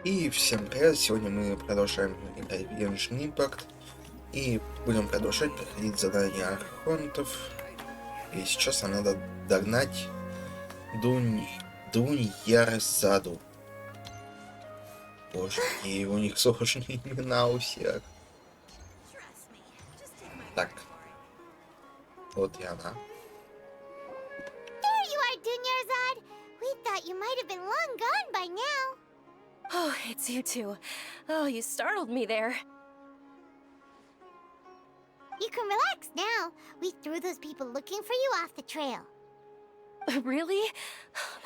И всем привет! Сегодня мы продолжаем играть в Genshin Impact и будем продолжать проходить задания архонтов. И сейчас нам надо догнать Дуньярзаду. Боже, и у них сложные имена у всех. Так, вот и она. There you are, Dunyarzad! We thought you might have been long gone by now. Oh, it's you two. Oh, you startled me there. You can relax now. We threw those people looking for you off the trail. Really?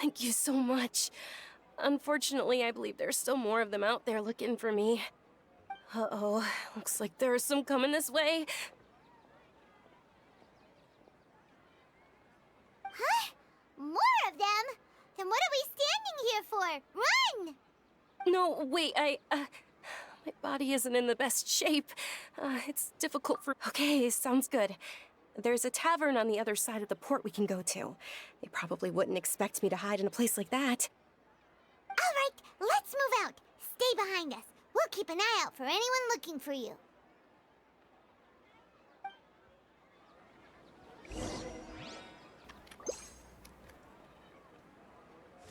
Thank you so much. Unfortunately, I believe there's still more of them out there looking for me. Uh-oh, looks like there's some coming this way. Huh? More of them? Then what are we standing here for? Run! No, wait, my body isn't in the best shape. It's difficult for... Okay, sounds good. There's a tavern on the other side of the port we can go to. They probably wouldn't expect me to hide in a place like that. All right, let's move out. Stay behind us. We'll keep an eye out for anyone looking for you.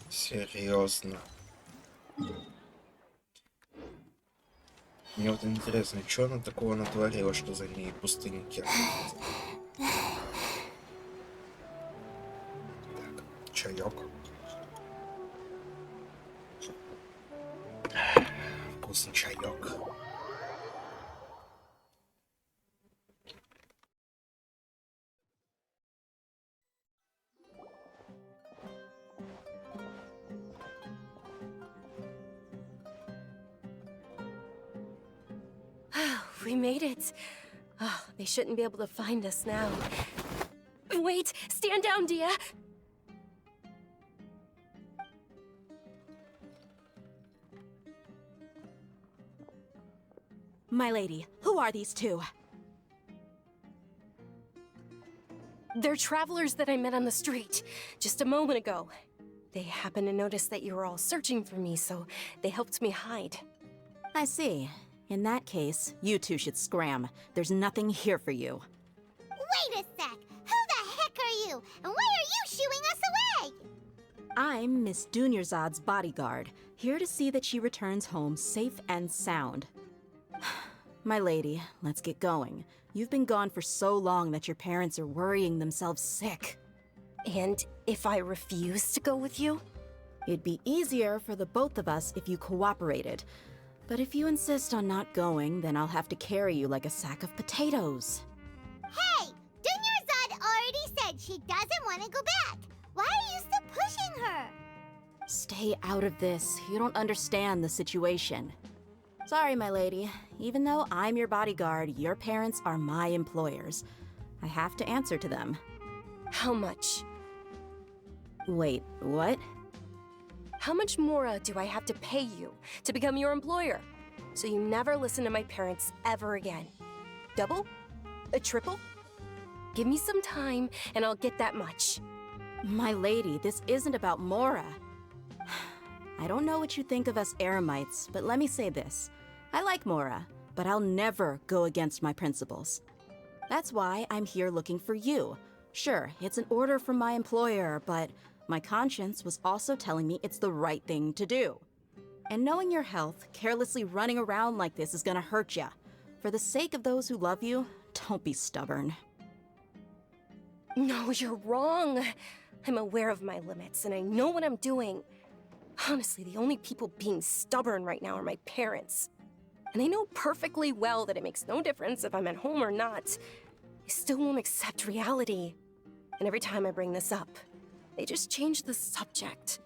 Серьезно. Мне вот интересно, что она такого натворила, что за ней пустынники охотятся? Так, чаек. Вкусный чаек. We made it. Oh, they shouldn't be able to find us now. Wait, stand down, Dia. My lady, who are these two? They're travelers that I met on the street just a moment ago. They happened to notice that you were all searching for me, so they helped me hide. I see. In that case, you two should scram. There's nothing here for you. Wait a sec! Who the heck are you? And why are you shooing us away? I'm Miss Dunyarzad's bodyguard, here to see that she returns home safe and sound. My lady, let's get going. You've been gone for so long that your parents are worrying themselves sick. And if I refuse to go with you? It'd be easier for the both of us if you cooperated. But if you insist on not going, then I'll have to carry you like a sack of potatoes. Hey! Dunyarzad already said she doesn't want to go back. Why are you still pushing her? Stay out of this. You don't understand the situation. Sorry, my lady. Even though I'm your bodyguard, your parents are my employers. I have to answer to them. How much? Wait, what? How much more do I have to pay you to become your employer? So you never listen to my parents ever again. Double? A triple? Give me some time and I'll get that much. My lady, this isn't about Mora. I don't know what you think of us Eremites, but let me say this. I like Mora, but I'll never go against my principles. That's why I'm here looking for you. Sure, it's an order from my employer, but my conscience was also telling me it's the right thing to do. And knowing your health, carelessly running around like this is gonna hurt ya. For the sake of those who love you, don't be stubborn. No, you're wrong. I'm aware of my limits and I know what I'm doing. Honestly, the only people being stubborn right now are my parents. And they know perfectly well that it makes no difference if I'm at home or not. They still won't accept reality. And every time I bring this up, they just change the subject.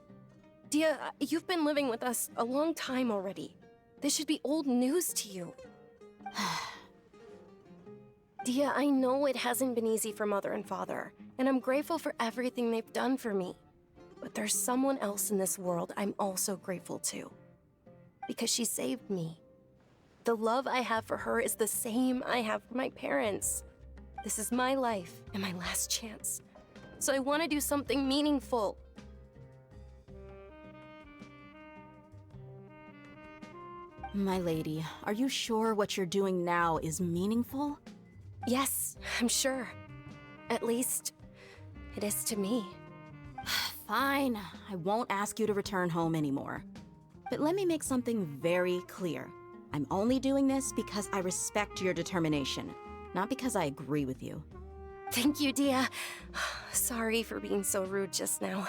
Dia, you've been living with us a long time already. This should be old news to you. Dia, I know it hasn't been easy for Mother and Father, and I'm grateful for everything they've done for me. But there's someone else in this world I'm also grateful to. Because she saved me. The love I have for her is the same I have for my parents. This is my life and my last chance. So I want to do something meaningful. My lady, are you sure what you're doing now is meaningful? Yes, I'm sure. At least, it is to me. Fine, I won't ask you to return home anymore. But let me make something very clear. I'm only doing this because I respect your determination, not because I agree with you. Thank you, Dia. Sorry for being so rude just now.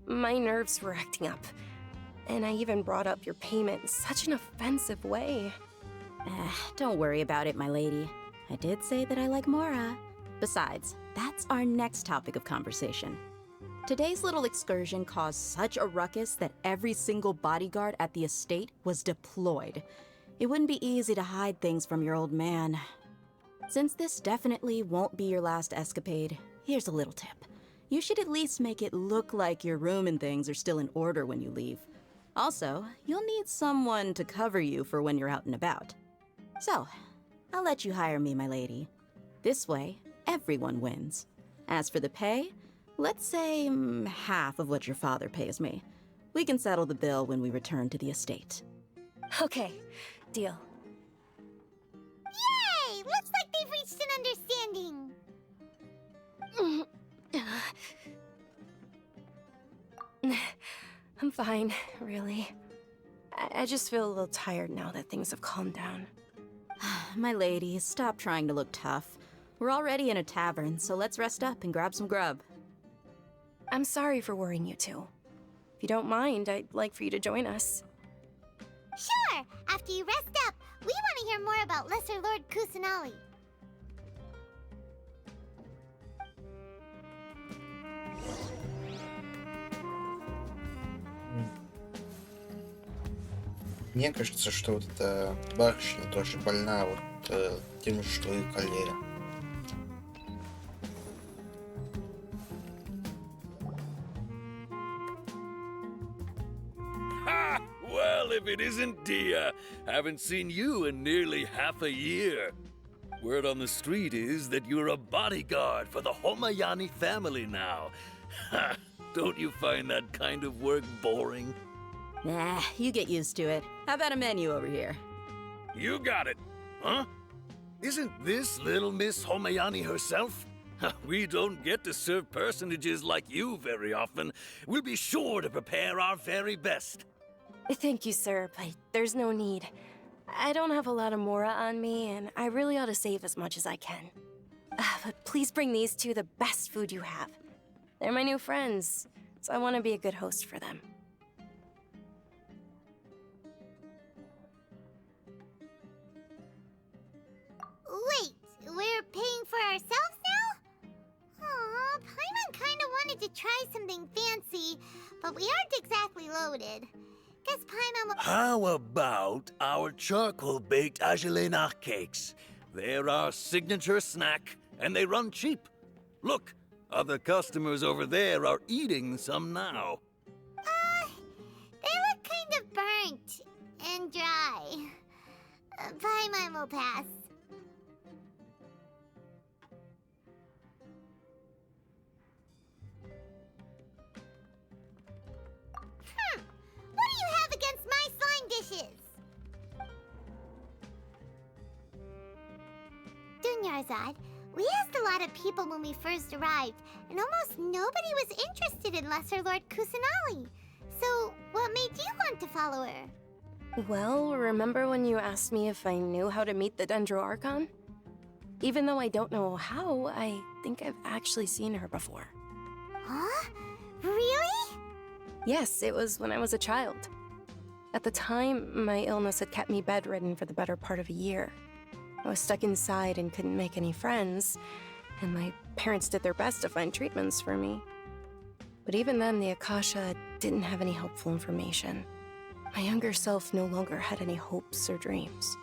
My nerves were acting up. And I even brought up your payment in such an offensive way. Don't worry about it, my lady. I did say that I like Mora. Besides, that's our next topic of conversation. Today's little excursion caused such a ruckus that every single bodyguard at the estate was deployed. It wouldn't be easy to hide things from your old man. Since this definitely won't be your last escapade, here's a little tip. You should at least make it look like your room and things are still in order when you leave. Also, you'll need someone to cover you for when you're out and about. So, I'll let you hire me, my lady. This way, everyone wins. As for the pay, let's say half of what your father pays me. We can settle the bill when we return to the estate. Okay, deal. Yay! Looks like they've reached an understanding. I'm fine, really. I just feel a little tired now that things have calmed down. My lady, stop trying to look tough. We're already in a tavern, so let's rest up and grab some grub. I'm sorry for worrying you two. If you don't mind, I'd like for you to join us. Sure! After you rest up, we want to hear more about Lesser Lord Kusanali. Мне кажется, что вот эта барышня тоже больна вот тем, что и колея. Ha! Well, if it isn't Dia. Haven't seen you in nearly half a year. Word on the street is that you're a bodyguard for the Homayani family now. Ha! Don't you find that kind of work boring? Nah, you get used to it. How about a menu over here? You got it. Huh? Isn't this little Miss Homayani herself? We don't get to serve personages like you very often. We'll be sure to prepare our very best. Thank you, sir, but there's no need. I don't have a lot of Mora on me, and I really ought to save as much as I can. But please bring these two the best food you have. They're my new friends, so I want to be a good host for them. Wait, we're paying for ourselves now? Aw, Paimon kinda wanted to try something fancy, but we aren't exactly loaded. Guess Paimon will— How about our charcoal-baked agelenach cakes? They're our signature snack, and they run cheap. Look, other customers over there are eating some now. they look kind of burnt and dry. Paimon will pass. What do you have against my slime dishes? Dunyarzad, we asked a lot of people when we first arrived, and almost nobody was interested in Lesser Lord Kusanali. So, what made you want to follow her? Well, remember when you asked me if I knew how to meet the Dendro Archon? Even though I don't know how, I think I've actually seen her before. Huh? Really? Yes, it was when I was a child. At the time, my illness had kept me bedridden for the better part of a year. I was stuck inside and couldn't make any friends, and my parents did their best to find treatments for me. But even then, the Akasha didn't have any helpful information. My younger self no longer had any hopes or dreams.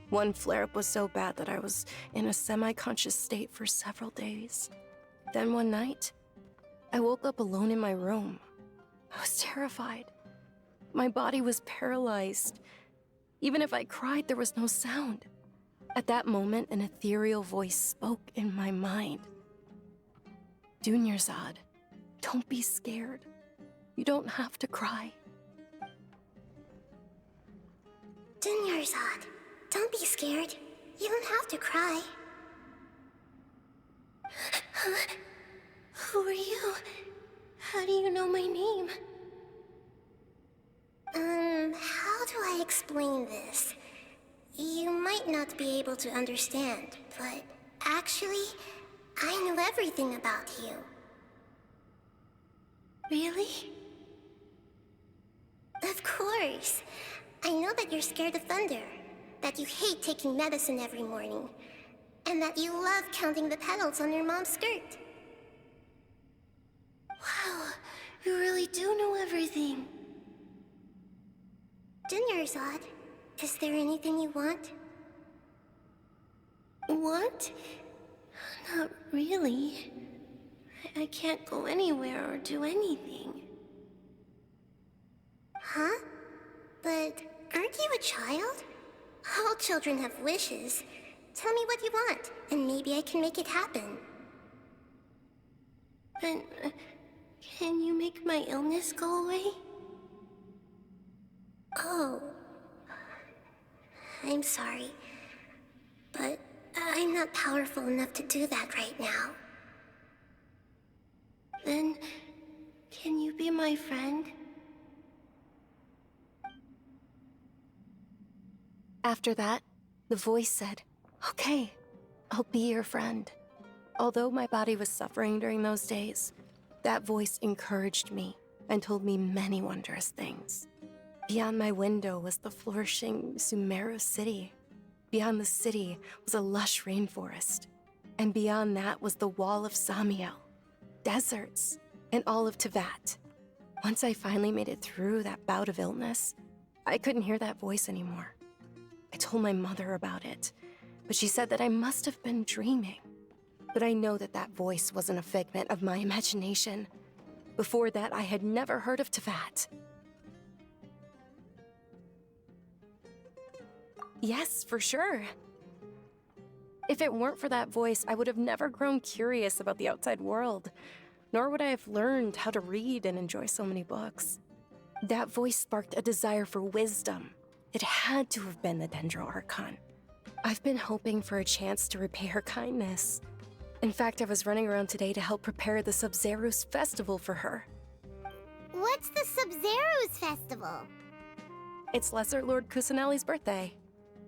One flare-up was so bad that I was in a semi-conscious state for several days. Then one night, I woke up alone in my room. I was terrified. My body was paralyzed. Even if I cried, there was no sound. At that moment, an ethereal voice spoke in my mind. Dunyarzad, don't be scared. You don't have to cry. Dunyarzad, don't be scared. You don't have to cry. Who are you? How do you know my name? How do I explain this? You might not be able to understand, but actually, I know everything about you. Really? Of course. I know that you're scared of thunder, that you hate taking medicine every morning, and that you love counting the petals on your mom's skirt. Wow, you really do know everything. Dunyarzad, is there anything you want? What? Not really. I can't go anywhere or do anything. Huh? But aren't you a child? All children have wishes. Tell me what you want, and maybe I can make it happen. But can you make my illness go away? Oh. I'm sorry. But I'm not powerful enough to do that right now. Then, can you be my friend? After that, the voice said, "Okay, I'll be your friend." Although my body was suffering during those days, that voice encouraged me and told me many wondrous things. Beyond my window was the flourishing Sumero city. Beyond the city was a lush rainforest. And beyond that was the wall of Samiel, deserts, and all of Tevat. Once I finally made it through that bout of illness, I couldn't hear that voice anymore. I told my mother about it, but she said that I must have been dreaming. But I know that that voice wasn't a figment of my imagination. Before that, I had never heard of Tevat. Yes, for sure. If it weren't for that voice, I would have never grown curious about the outside world, nor would I have learned how to read and enjoy so many books. That voice sparked a desire for wisdom. It had to have been the Dendro Archon. I've been hoping for a chance to repay her kindness. In fact, I was running around today to help prepare the Sub-Zerus festival for her. What's the Sub-Zerus festival? It's Lesser Lord Kusanali's birthday,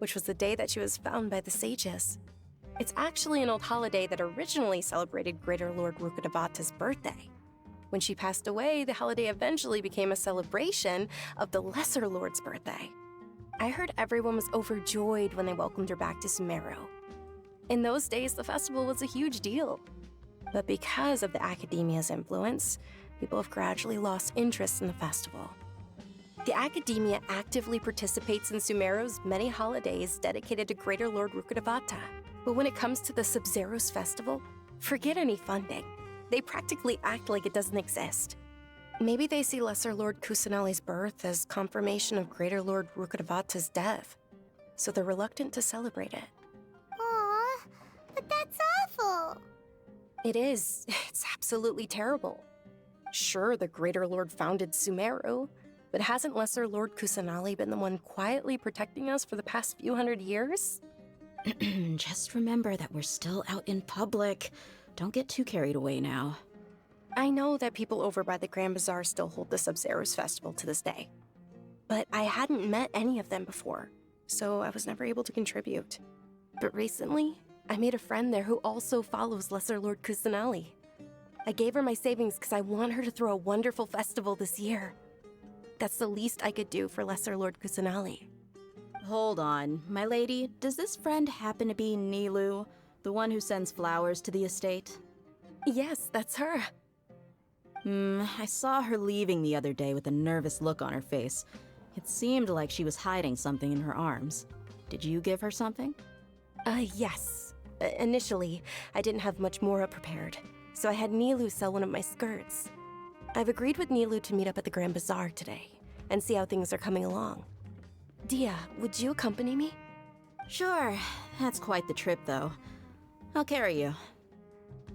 which was the day that she was found by the sages. It's actually an old holiday that originally celebrated Greater Lord Rukkhadevata's birthday. When she passed away, the holiday eventually became a celebration of the Lesser Lord's birthday. I heard everyone was overjoyed when they welcomed her back to Sumero. In those days, the festival was a huge deal. But because of the Academia's influence, people have gradually lost interest in the festival. The Academia actively participates in Sumero's many holidays dedicated to Greater Lord Rukkhadevata. But when it comes to the Sub-Zerus festival, forget any funding. They practically act like it doesn't exist. Maybe they see Lesser Lord Kusanali's birth as confirmation of Greater Lord Rukkhadevata's death, so they're reluctant to celebrate it. Aw, but that's awful. It is. It's absolutely terrible. Sure, the Greater Lord founded Sumeru, but hasn't Lesser Lord Kusanali been the one quietly protecting us for the past few hundred years? Just remember that we're still out in public. Don't get too carried away now. I know that people over by the Grand Bazaar still hold the Sub-Zerus festival to this day. But I hadn't met any of them before, so I was never able to contribute. But recently, I made a friend there who also follows Lesser Lord Kusanali. I gave her my savings because I want her to throw a wonderful festival this year. That's the least I could do for Lesser Lord Kusanali. Hold on, my lady, does this friend happen to be Nilu, the one who sends flowers to the estate? Yes, that's her. I saw her leaving the other day with a nervous look on her face. It seemed like she was hiding something in her arms. Did you give her something? Yes. Initially, I didn't have much Mora prepared, so I had Nilu sell one of my skirts. I've agreed with Nilu to meet up at the Grand Bazaar today and see how things are coming along. Dia, would you accompany me? Sure. That's quite the trip, though. I'll carry you.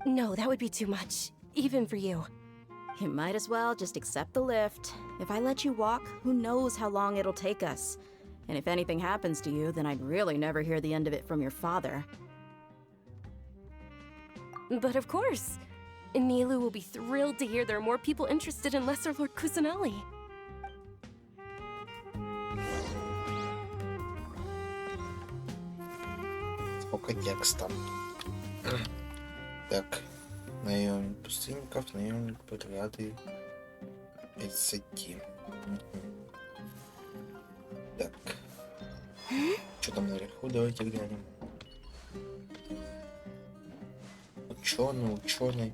No, that would be too much, even for you. You might as well just accept the lift. If I let you walk, who knows how long it'll take us. And if anything happens to you, then I'd really never hear the end of it from your father. But of course, Nilu will be thrilled to hear there are more people interested in Lesser Lord Kusanali. Сколько текста. Так, наемник пустынников, наемник бригады 30. Так, что там наверху, давайте глянем. Ученый,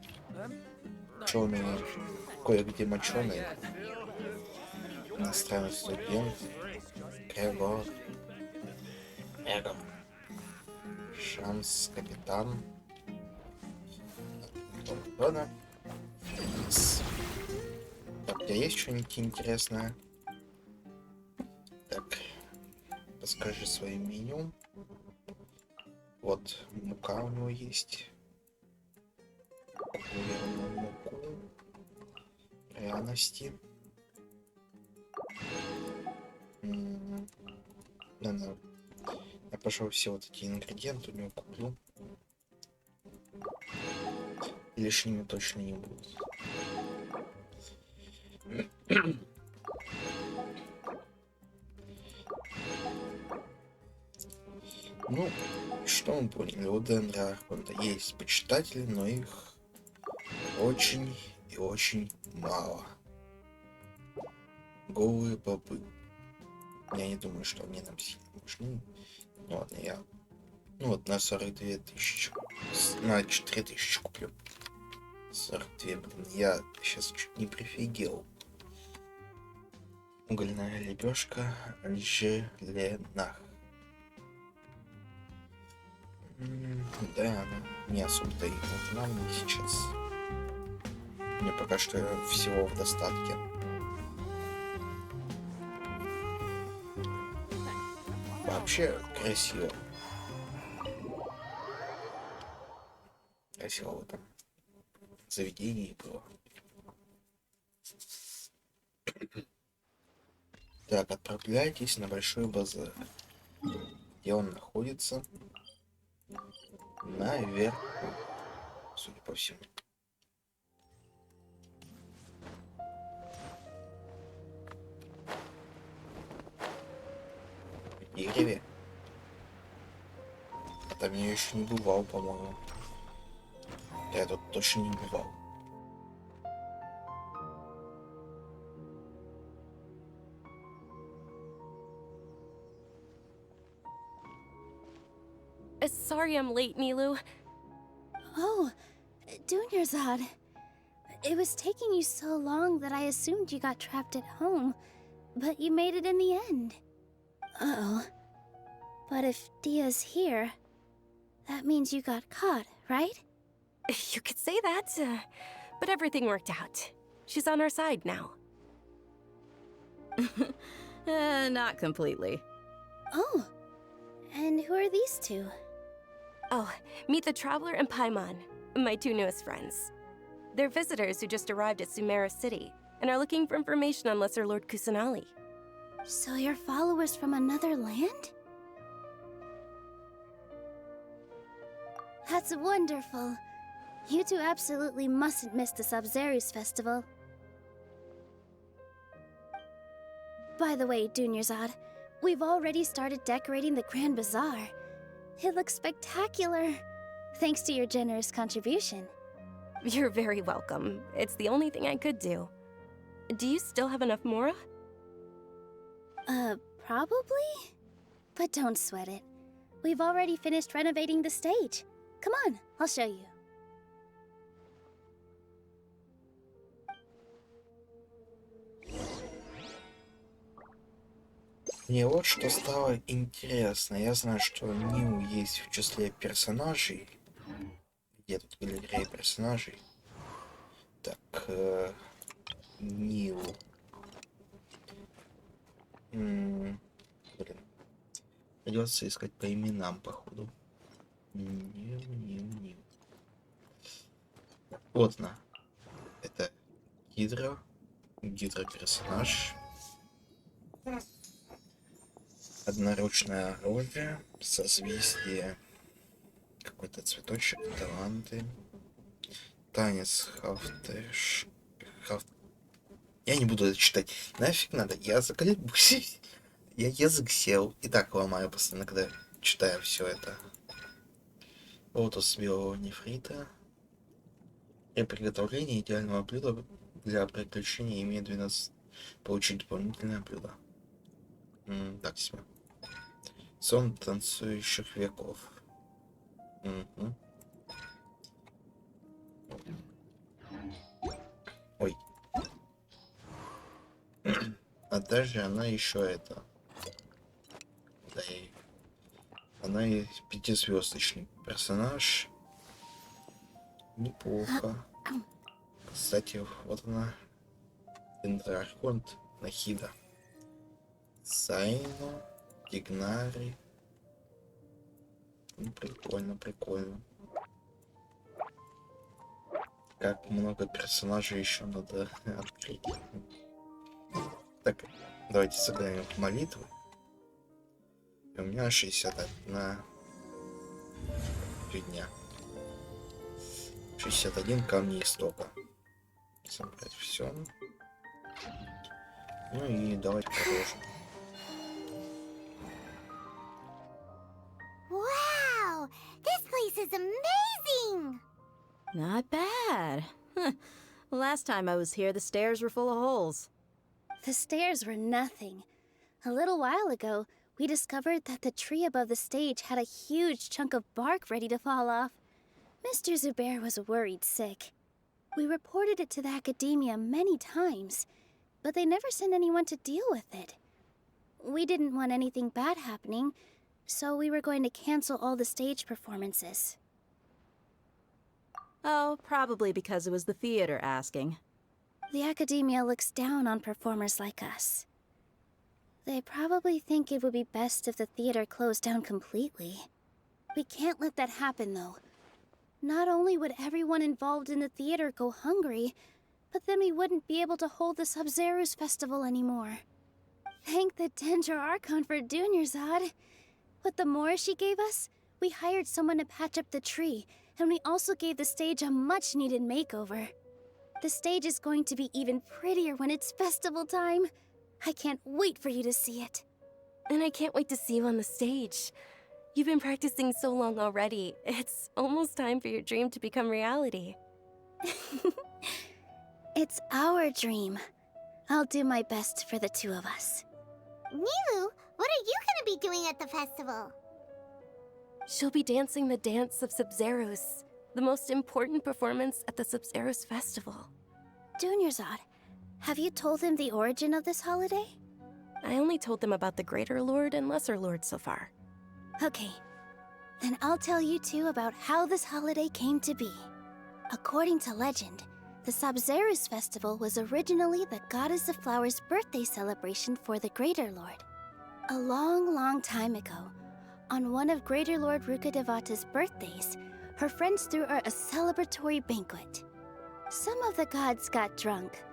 кое-где моченый, иностранный студент, Грегор, Шанс, капитан, Ладно. Так, у тебя есть что-нибудь интересное? Так, расскажи свое меню. Вот, мука у него есть. Муку. Пряности. Надо. Я, пожалуй, все вот эти ингредиенты у него куплю. Лишними точно не будут. Ну, что мы поняли? У Дендра Архонта есть почитатели, но их очень и очень мало. Голые бобы. Я не думаю, что они нам сильно нужны. Ну ладно, я... Ну вот на 42 тысячи. На 4 тысячи куплю. 42, блин, я сейчас чуть не прифигел. Угольная лепешка Анжеленах. Да, она не особо-то и нужна мне сейчас. Мне пока что всего в достатке. Вообще красиво. Красиво в этом заведении было. Так, отправляйтесь на Большой базар. Где он находится? Наверху, судя по всему. В дереве. А там я еще не бывал, по-моему. Я тут точно не бывал. Sorry I'm late, Nilu. Oh, Dunyarzad. It was taking you so long that I assumed you got trapped at home, but you made it in the end. Uh-oh. But if Dia's here, that means you got caught, right? You could say that, but everything worked out. She's on our side now. Not completely. Oh, and who are these two? Oh, meet the Traveler and Paimon, my two newest friends. They're visitors who just arrived at Sumera City and are looking for information on Lesser Lord Kusanali. So you're followers from another land? That's wonderful. You two absolutely mustn't miss the Sabzerius festival. By the way, Dunyarzad, we've already started decorating the Grand Bazaar. It looks spectacular, thanks to your generous contribution. You're very welcome. It's the only thing I could do. Do you still have enough Mora? Probably? But don't sweat it. We've already finished renovating the stage. Come on, I'll show you. Мне вот что стало интересно. Я знаю, что Нил есть в числе персонажей. Где тут галерея персонажей? Так, Нил. Блин. Придется искать по именам, походу. Нил. Вот она. Это Гидра персонаж. Одноручное оружие, созвездие, какой-то цветочек, таланты, танец Я не буду это читать. Нафиг надо, я заколебусь. Я язык сел и так ломаю постоянно, когда читаю все это. Лотос белого нефрита. При приготовлении идеального блюда для приключения имеет 12. Получить дополнительное блюдо. Так себе. Сон танцующих веков. Мгм. Ой. А даже она еще это. Да и... Она и 5-звездочный персонаж. Неплохо. Кстати, вот она. Дендрархонт, Нахида. Сайно, Дигнари. Ну, прикольно, прикольно. Как много персонажей еще надо открыть. Так, давайте сыграем в молитву. И у меня 61 фигня. 61 камней истока. Собрать все. Ну и давайте продолжим. Wow! This place is amazing! Not bad. Last time I was here, the stairs were full of holes. The stairs were nothing. A little while ago, we discovered that the tree above the stage had a huge chunk of bark ready to fall off. Mr. Zubair was worried sick. We reported it to the academia many times, but they never sent anyone to deal with it. We didn't want anything bad happening, so we were going to cancel all the stage performances. Oh, probably because it was the theater asking. The academia looks down on performers like us. They probably think it would be best if the theater closed down completely. We can't let that happen, though. Not only would everyone involved in the theater go hungry, but then we wouldn't be able to hold the Sub-Zero's festival anymore. Thank the Dendro Archon for Dunyarzad. With the Mora she gave us, we hired someone to patch up the tree, and we also gave the stage a much-needed makeover. The stage is going to be even prettier when it's festival time. I can't wait for you to see it. And I can't wait to see you on the stage. You've been practicing so long already. It's almost time for your dream to become reality. It's our dream. I'll do my best for the two of us. Nilu, what are you gonna be doing at the festival? She'll be dancing the dance of Sub-Zeros, the most important performance at the Sub-Zeros festival. Dunyarzad, have you told him the origin of this holiday? I only told them about the Greater Lord and Lesser Lord so far. Okay, then I'll tell you two about how this holiday came to be. According to legend, the Sub-Zeros festival was originally the Goddess of Flowers' birthday celebration for the Greater Lord. A long, long time ago, on one of Greater Lord Rukkhadevata's birthdays, her friends threw her a celebratory banquet. Some of the gods got drunk.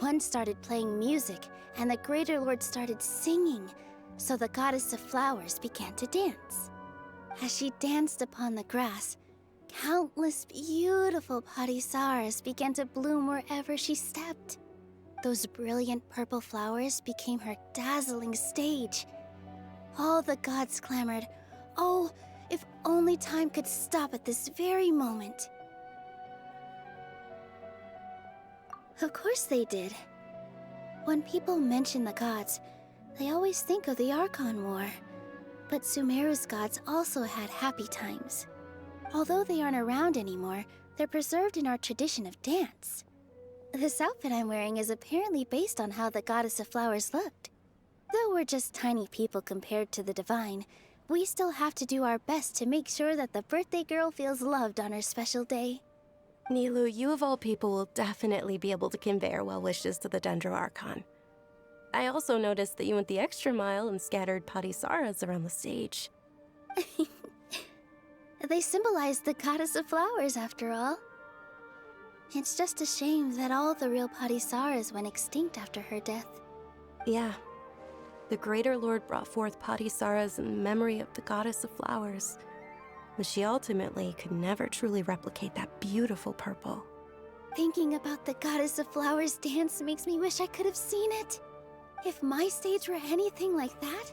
One started playing music, and the Greater Lord started singing, so the Goddess of Flowers began to dance. As she danced upon the grass, countless beautiful parisaras began to bloom wherever she stepped. Those brilliant purple flowers became her dazzling stage. All the gods clamored, "Oh, if only time could stop at this very moment." Of course they did. When people mention the gods, they always think of the Archon War. But Sumeru's gods also had happy times. Although they aren't around anymore, they're preserved in our tradition of dance. This outfit I'm wearing is apparently based on how the Goddess of Flowers looked. Though we're just tiny people compared to the Divine, we still have to do our best to make sure that the birthday girl feels loved on her special day. Nilu, you of all people will definitely be able to convey our well wishes to the Dendro Archon. I also noticed that you went the extra mile and scattered patisaras around the stage. They symbolize the Goddess of Flowers, after all. It's just a shame that all the real patisaras went extinct after her death. Yeah. The Greater Lord brought forth Patisaras in memory of the goddess of flowers, but she ultimately could never truly replicate that beautiful purple. Thinking about the Goddess of Flowers dance makes me wish I could have seen it. If my stage were anything like that,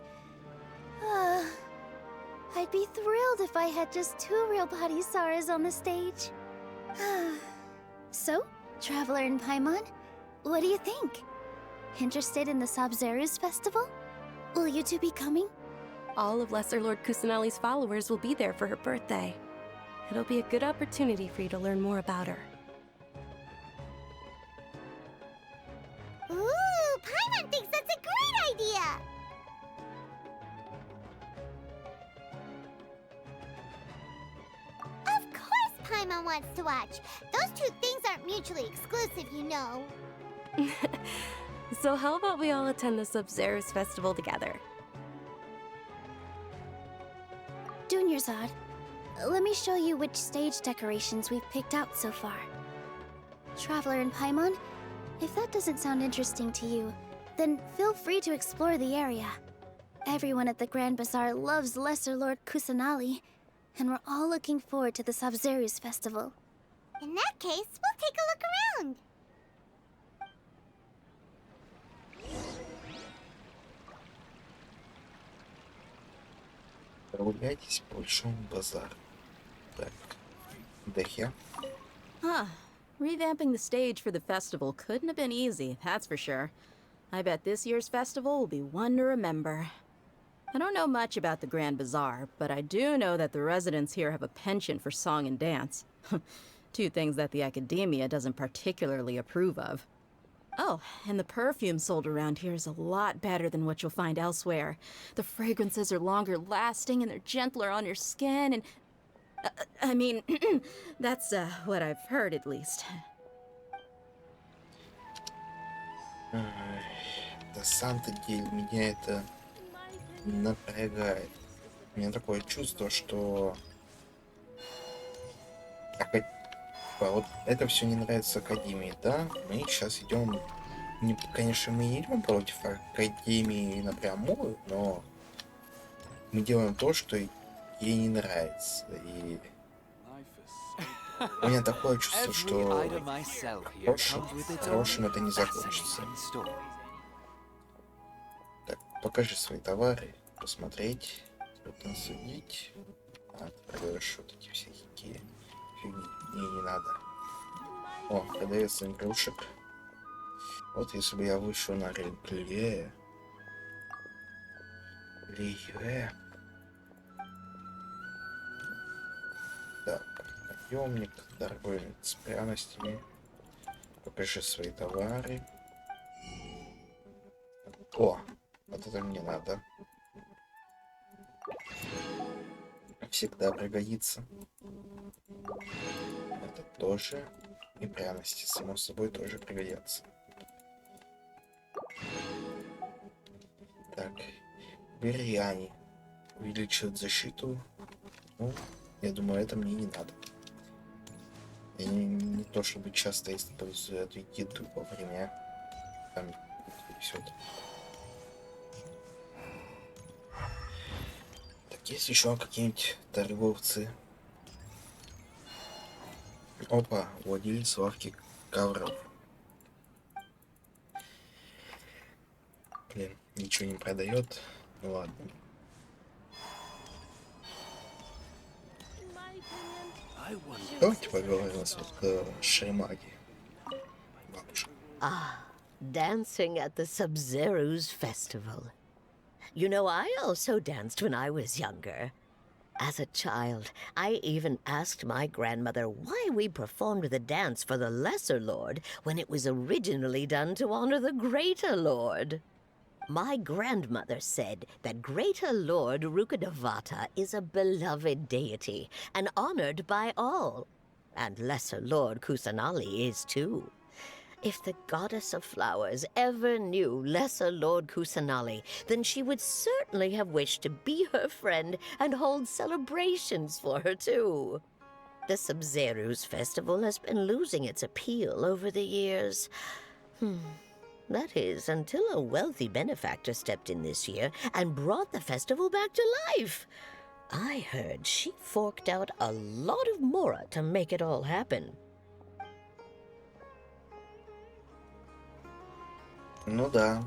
I'd be thrilled if I had just 2 real Patisaras on the stage. So, Traveler and Paimon, what do you think? Interested in the Sabzeruz festival? Will you two be coming? All of Lesser Lord Kusanali's followers will be there for her birthday. It'll be a good opportunity for you to learn more about her. Ooh, Paimon thinks that's a great idea! Of course Paimon wants to watch. Those 2 things aren't mutually exclusive, you know. So how about we all attend the Sabzeruz festival together? Dunyarzad, let me show you which stage decorations we've picked out so far. Traveler and Paimon, if that doesn't sound interesting to you, then feel free to explore the area. Everyone at the Grand Bazaar loves Lesser Lord Kusanali, and we're all looking forward to the Sabzeruz festival. In that case, we'll take a look around. Прогуляйтесь по большому базару. Так, Дехе. Huh. Revamping the stage for the festival couldn't have been easy, that's for sure. I bet this year's festival will be one to remember. I don't know much about the Grand Bazaar, but I do know that the residents here have a penchant for song and dance. 2 things that the academia doesn't particularly approve of. Oh, and the perfume sold around here is a lot better than what you'll find elsewhere. The fragrances are longer lasting and they're gentler on your skin and... I mean, that's what I've heard at least. На самом-то деле меня это напрягает. У меня такое чувство, что вот это все не нравится Академии, да? Мы сейчас идем, конечно, мы не идем против Академии напрямую, но мы делаем то, что ей не нравится. И у меня такое чувство, что хорошим это не закончится. Так, покажи свои товары, посмотреть, потом судить. Продаешь вот эти всякие фигни. Мне не надо. О, продается игрушек. Вот если бы я вышел на Лие. Так, наемник, торговец с пряностями. Покажи свои товары. О, вот это мне надо. Всегда пригодится. Это тоже. И пряности, само собой, тоже пригодятся. Так. Бирьяни. Увеличивает защиту. Ну, я думаю, это мне не надо. Я не то чтобы часто использую эту еду во время там все это. Так, есть еще какие-нибудь торговцы? Опа, владелец лавки ковров. Блин, ничего не продает. Ну ладно. Давайте поговорим с Шримаги. Бабушка. Dancing at the Sabzeruz festival. You know, I also danced when I was younger. As a child, I even asked my grandmother why we performed the dance for the Lesser Lord when it was originally done to honor the Greater Lord. My grandmother said that Greater Lord Rukkhadevata is a beloved deity and honored by all. And Lesser Lord Kusanali is too. If the Goddess of Flowers ever knew Lesser Lord Kusanali, then she would certainly have wished to be her friend and hold celebrations for her too. The Sabzeruz festival has been losing its appeal over the years. That is, until a wealthy benefactor stepped in this year and brought the festival back to life. I heard she forked out a lot of mora to make it all happen. Ну да.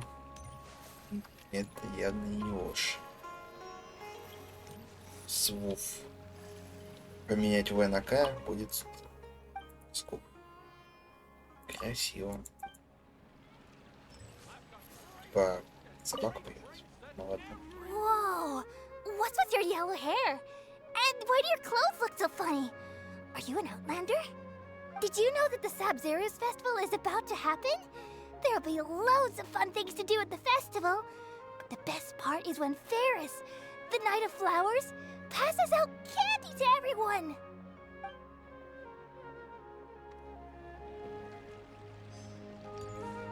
Это явно не ложь. Свуф. Поменять В на К будет сколько? Красиво. Типа собака появилась. Ну ладно. Whoa! What's with your yellow hair? And why do your clothes look so funny? Are you an outlander? Did you know that the Sabzeruz festival is about to happen? There'll be loads of fun things to do at the festival. But the best part is when Ferris, the Knight of Flowers, passes out candy to everyone.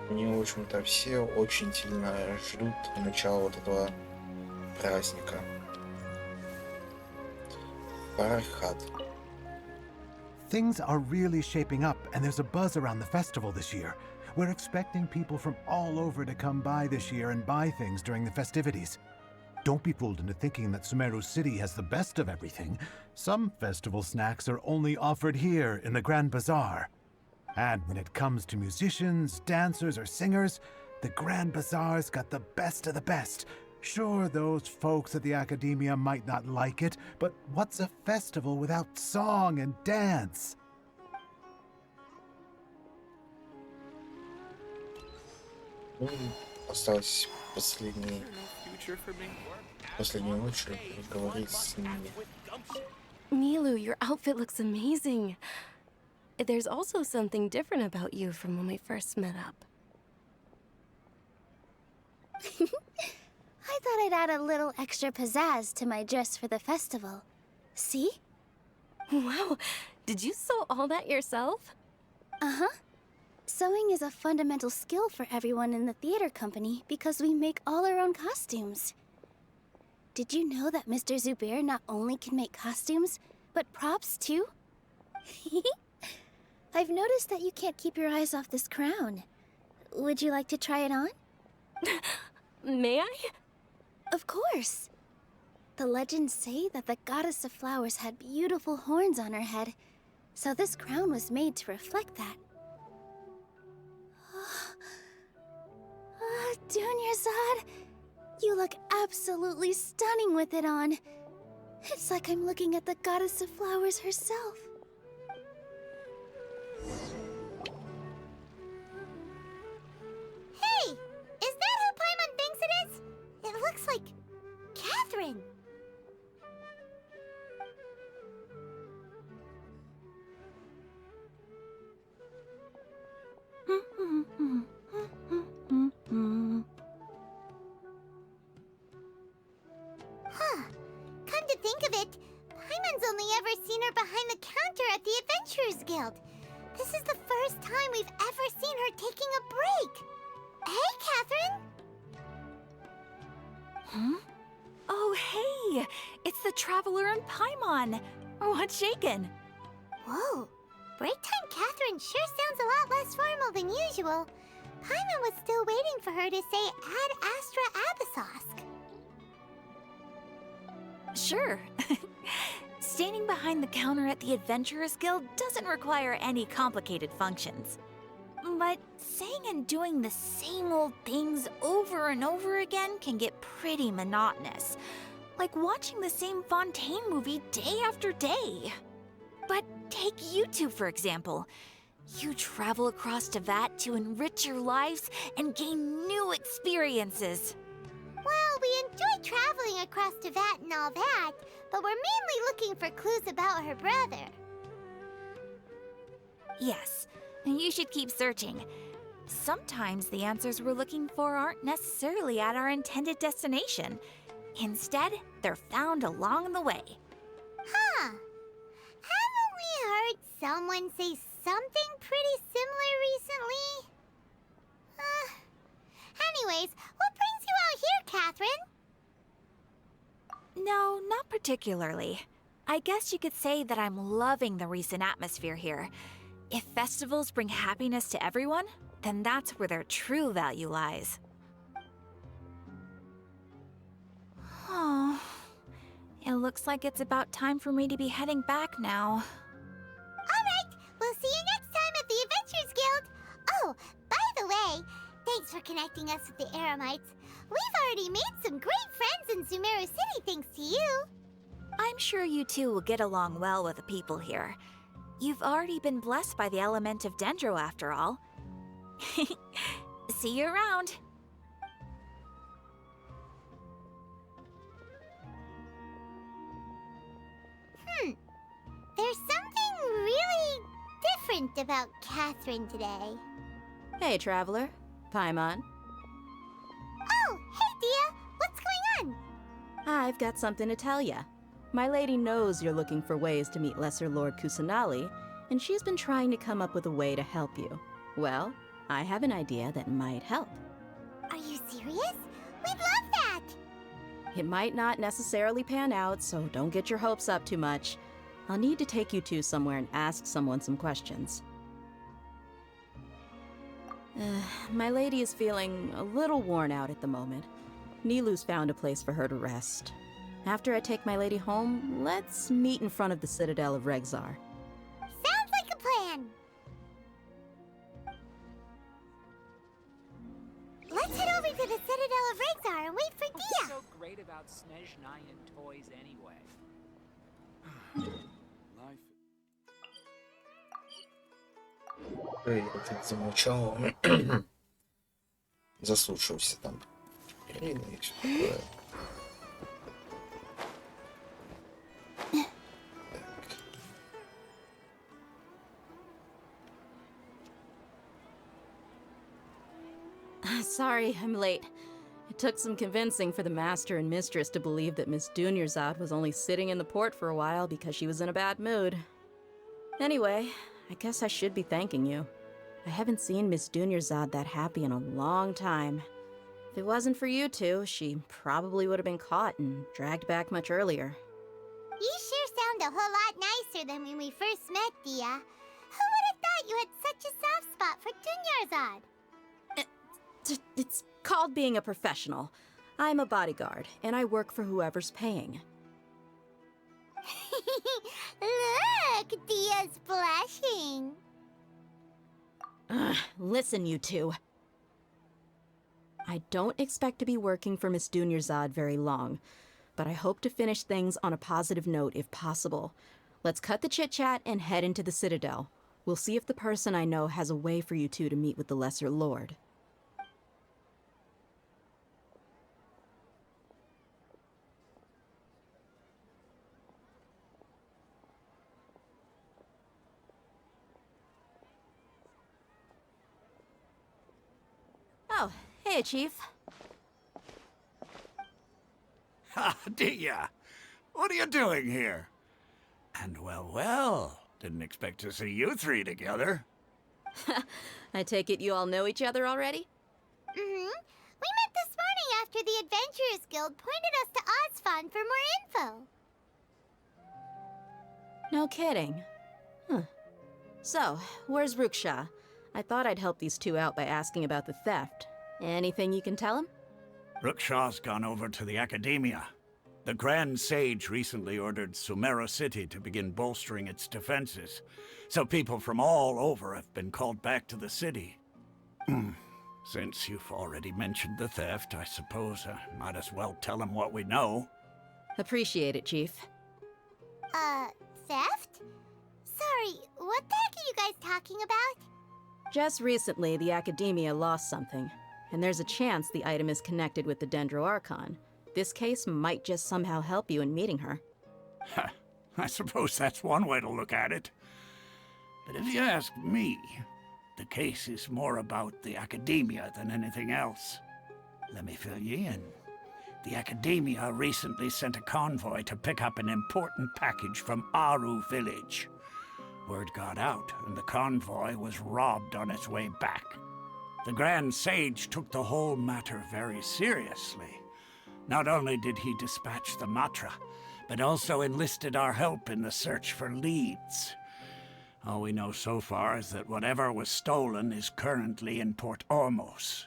Они, в общем-то, все очень сильно ждут начала вот этого праздника. Пархат. Things are really shaping up, and there's a buzz around the festival this year. We're expecting people from all over to come by this year and buy things during the festivities. Don't be fooled into thinking that Sumeru City has the best of everything. Some festival snacks are only offered here in the Grand Bazaar. And when it comes to musicians, dancers, or singers, the Grand Bazaar's got the best of the best. Sure, those folks at the Academia might not like it, but what's a festival without song and dance? Ну, осталось последнюю очередь поговорить с ними. Milu, your outfit looks amazing. There's also something different about you from when we first met up. I thought I'd add a little extra pizzazz to my dress for the festival. See? Wow, did you sew all that yourself? Uh-huh. Sewing is a fundamental skill for everyone in the theater company because we make all our own costumes. Did you know that Mr. Zubair not only can make costumes, but props too? I've noticed that you can't keep your eyes off this crown. Would you like to try it on? May I? Of course. The legends say that the goddess of flowers had beautiful horns on her head, so this crown was made to reflect that. Dunyarzad, you look absolutely stunning with it on. It's like I'm looking at the goddess of flowers herself. Hey! Is that who Paimon thinks it is? It looks like Catherine. Huh. Come to think of it, Paimon's only ever seen her behind the counter at the Adventurers Guild. This is the first time we've ever seen her taking a break. Hey, Catherine! Hmm? Oh, hey! It's the Traveler and Paimon! What's shaken? Whoa. Break time Catherine sure sounds a lot less formal than usual. Paimon was still waiting for her to say Ad Astra Abyssosque. Sure. Standing behind the counter at the Adventurers Guild doesn't require any complicated functions. But saying and doing the same old things over and over again can get pretty monotonous. Like watching the same Fontaine movie day after day. But take you two, for example. You travel across Tevat to enrich your lives and gain new experiences. Well, we enjoy traveling across Tevat and all that, but we're mainly looking for clues about her brother. Yes, you should keep searching. Sometimes the answers we're looking for aren't necessarily at our intended destination. Instead, they're found along the way. Huh. Haven't we heard someone say something pretty similar recently? Anyways, what brings you out here, Catherine? No, not particularly. I guess you could say that I'm loving the recent atmosphere here. If festivals bring happiness to everyone, then that's where their true value lies. Oh, it looks like it's about time for me to be heading back now. Alright, we'll see you next time at the Adventurers Guild. Oh, by the way, thanks for connecting us with the Eremites. We've already made some great friends in Sumeru City thanks to you. I'm sure you two will get along well with the people here. You've already been blessed by the element of Dendro after all. See you around. There's something really different about Catherine today. Hey, Traveler. Paimon. Oh, hey, Dia. What's going on? I've got something to tell ya. My lady knows you're looking for ways to meet Lesser Lord Kusanali, and she's been trying to come up with a way to help you. Well, I have an idea that might help. Are you serious? We'd love that! It might not necessarily pan out, so don't get your hopes up too much. I'll need to take you two somewhere and ask someone some questions. My lady is feeling a little worn out at the moment. Nilu's found a place for her to rest. After I take my lady home, let's meet in front of the Citadel of Regzar. Sounds like a plan! Let's head over to the Citadel of Regzar and wait for Dia! What's so great about Snezhnayan toys anyway? Life. Эй, этот замолчал. Заслушался там. И все такое. Sorry, I'm late. It took some convincing for the master and mistress to believe that Miss Dunyarzad was only sitting in the port for a while because she was in a bad mood. Anyway, I guess I should be thanking you. I haven't seen Miss Dunyarzad that happy in a long time. If it wasn't for you two, she probably would have been caught and dragged back much earlier. You sure sound a whole lot nicer than when we first met, Dia. Who would have thought you had such a soft spot for Dunyarzad? It's called being a professional. I'm a bodyguard, and I work for whoever's paying. Look, Dia's blushing. Listen, you two. I don't expect to be working for Miss Dunyarzad very long, but I hope to finish things on a positive note if possible. Let's cut the chit-chat and head into the Citadel. We'll see if the person I know has a way for you two to meet with the Lesser Lord. Oh, hey, Chief. Ha, Dia! What are you doing here? And well, didn't expect to see you three together. I take it you all know each other already? We met this morning after the Adventurers Guild pointed us to Ozfon for more info. No kidding. Huh. So, where's Ruksha? I thought I'd help these two out by asking about the theft. Anything you can tell him? Ruksha's gone over to the Academia. The Grand Sage recently ordered Sumera City to begin bolstering its defenses, so people from all over have been called back to the city. Since you've already mentioned the theft, I suppose I might as well tell him what we know. Appreciate it, Chief. Theft? Sorry, what the heck are you guys talking about? Just recently, the Academia lost something, and there's a chance the item is connected with the Dendro Archon. This case might just somehow help you in meeting her. I suppose that's one way to look at it. But if you ask me, the case is more about the Academia than anything else. Let me fill you in. The Academia recently sent a convoy to pick up an important package from Aru village. Word got out, and the convoy was robbed on its way back. The Grand Sage took the whole matter very seriously. Not only did he dispatch the Matra, but also enlisted our help in the search for leads. All we know so far is that whatever was stolen is currently in Port Ormos.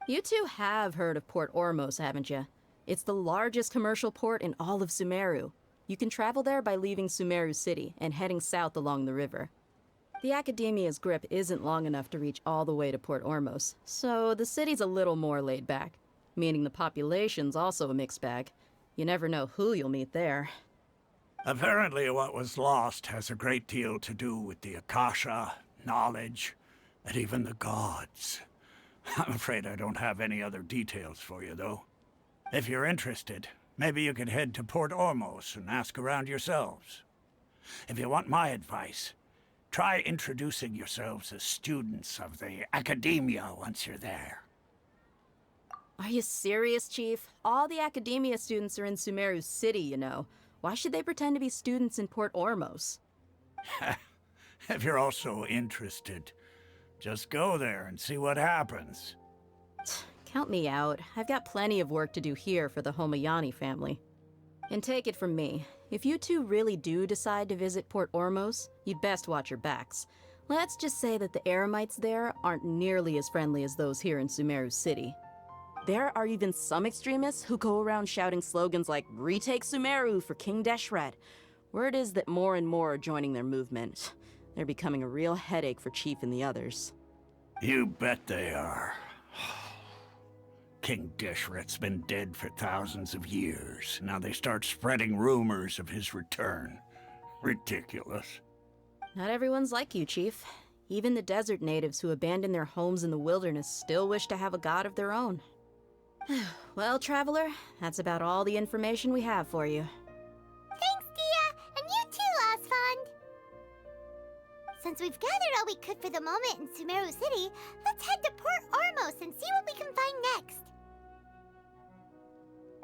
You two have heard of Port Ormos, haven't you? It's the largest commercial port in all of Sumeru. You can travel there by leaving Sumeru City and heading south along the river. The Academia's grip isn't long enough to reach all the way to Port Ormos, so the city's a little more laid back, meaning the population's also a mixed bag. You never know who you'll meet there. Apparently what was lost has a great deal to do with the Akasha, knowledge, and even the gods. I'm afraid I don't have any other details for you, though. If you're interested, maybe you could head to Port Ormos and ask around yourselves. If you want my advice, try introducing yourselves as students of the Academia once you're there. Are you serious, Chief? All the Academia students are in Sumeru City, you know. Why should they pretend to be students in Port Ormos? If you're also interested, just go there and see what happens. Count me out. I've got plenty of work to do here for the Homayani family. And take it from me, if you two really do decide to visit Port Ormos, you'd best watch your backs. Let's just say that the Eremites there aren't nearly as friendly as those here in Sumeru City. There are even some extremists who go around shouting slogans like, "Retake Sumeru for King Deshret." Word is that more and more are joining their movement. They're becoming a real headache for Chief and the others. You bet they are. King Deshret's been dead for thousands of years. Now they start spreading rumors of his return. Ridiculous. Not everyone's like you, Chief. Even the desert natives who abandoned their homes in the wilderness still wish to have a god of their own. Well, Traveler, that's about all the information we have for you. Thanks, Dia! And you too, Osfond! Since we've gathered all we could for the moment in Sumeru City, let's head to Port Ormos and see what we can find next.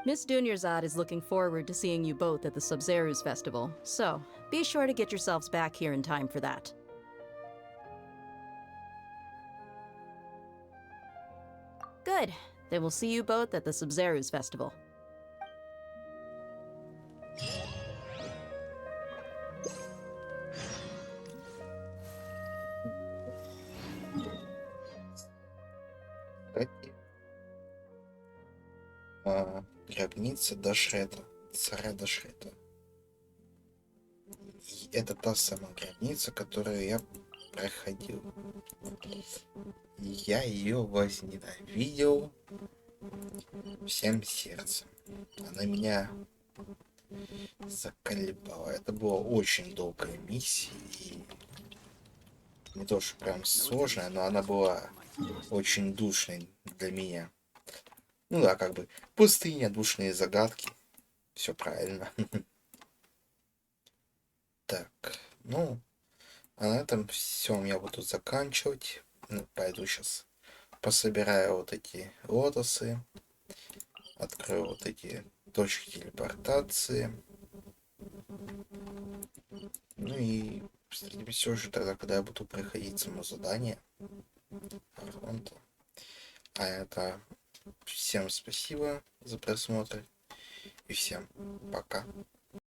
Miss Dunyarzad is looking forward to seeing you both at the Sub-Zeru's festival, so be sure to get yourselves back here in time for that. Good. Then we'll see you both at the Sub-Zeru's festival. Гробница Дашрета, царя Дашрета. И это та самая гробница, которую я проходил. Я ее возненавидел всем сердцем. Она меня заколебала. Это была очень долгая миссия. И не то, что прям сложная, но она была очень душной для меня. Ну да, как бы пустыня, душные загадки. Все правильно. Так, ну, а на этом все я буду заканчивать. Пойду сейчас пособираю вот эти лотосы. Открою вот эти точки телепортации. Ну и встретимся уже тогда, когда я буду проходить само задание. А это... Всем спасибо за просмотр и всем пока.